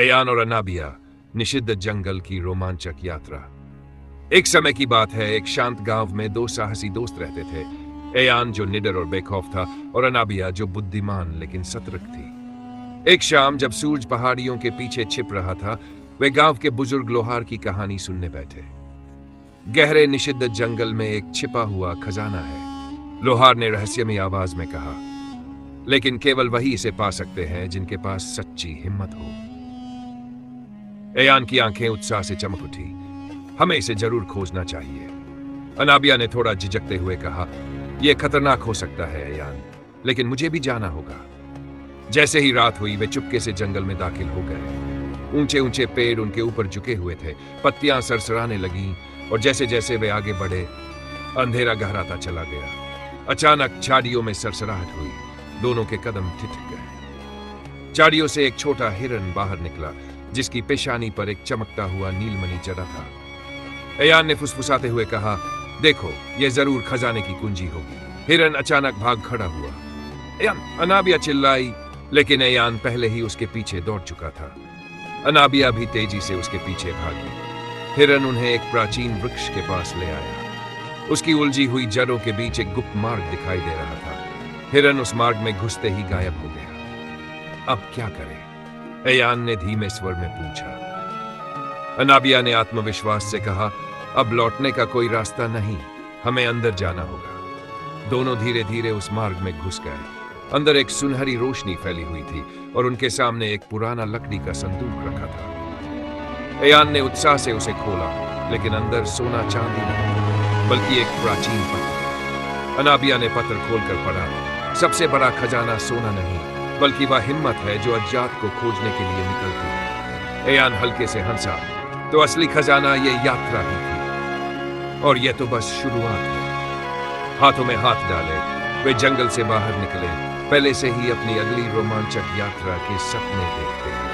एयान और अनाबिया, निषिद्ध जंगल की रोमांचक यात्रा। एक समय की बात है, एक शांत गांव में दो साहसी दोस्त रहते थे। एयान जो निडर और बेखौफ था, और अनाबिया जो बुद्धिमान लेकिन सतर्क थी। एक शाम जब सूरज पहाड़ियों के पीछे छिप रहा था, वे गांव के बुजुर्ग लोहार की कहानी सुनने बैठे। गहरे निषिद्ध जंगल में एक छिपा हुआ खजाना है, लोहार ने रहस्यमयी आवाज में कहा, लेकिन केवल वही इसे पा सकते हैं जिनके पास सच्ची हिम्मत हो। एयान की आंखें उत्साह से चमक उठी। हमें इसे जरूर खोजना चाहिए। अनाबिया ने थोड़ा झिझकते हुए कहा, यह खतरनाक हो सकता है एयान, लेकिन मुझे भी जाना होगा। जैसे ही रात हुई, वे चुपके से जंगल में दाखिल हो गए। ऊंचे ऊंचे पेड़ उनके ऊपर झुके हुए थे, पत्तियां सरसराने लगीं, और जैसे जैसे वे आगे बढ़े, अंधेरा गहराता चला गया। अचानक झाड़ियों में सरसराहट हुई, दोनों के कदम ठिठक गए। झाड़ियों से एक छोटा हिरन बाहर निकला, जिसकी पेशानी पर एक चमकता हुआ नीलमणि जड़ा था। एयान ने फुसफुसाते हुए कहा, देखो, यह जरूर खजाने की कुंजी होगी। हिरन अचानक भाग खड़ा हुआ। एयान, अनाबिया चिल्लाई, लेकिन एयान पहले ही उसके पीछे दौड़ चुका था। अनाबिया भी तेजी से उसके पीछे भागी। हिरन उन्हें एक प्राचीन वृक्ष के पास ले आया। उसकी उलझी हुई जड़ों के बीच एक गुप्त मार्ग दिखाई दे रहा था। हिरन उस मार्ग में घुसते ही गायब हो गया। अब क्या करें? एयान ने धीमे स्वर में पूछा। अनाबिया ने आत्मविश्वास से कहा, अब लौटने का कोई रास्ता नहीं, हमें अंदर जाना होगा। दोनों धीरे धीरे उस मार्ग में घुस गए। अंदर एक सुनहरी रोशनी फैली हुई थी, और उनके सामने एक पुराना लकड़ी का संदूक रखा था। एयान ने उत्साह से उसे खोला, लेकिन अंदर सोना चांदी नहीं, बल्कि एक प्राचीन पत्र। अनाबिया ने पत्र खोलकर पढ़ा, सबसे बड़ा खजाना सोना नहीं, बल्कि वह हिम्मत है जो अज्ञात को खोजने के लिए निकलती है। एयान हल्के से हंसा, तो असली खजाना ये यात्रा ही थी, और यह तो बस शुरुआत है। हाथों में हाथ डाले वे जंगल से बाहर निकले, पहले से ही अपनी अगली रोमांचक यात्रा के सपने देखते हैं।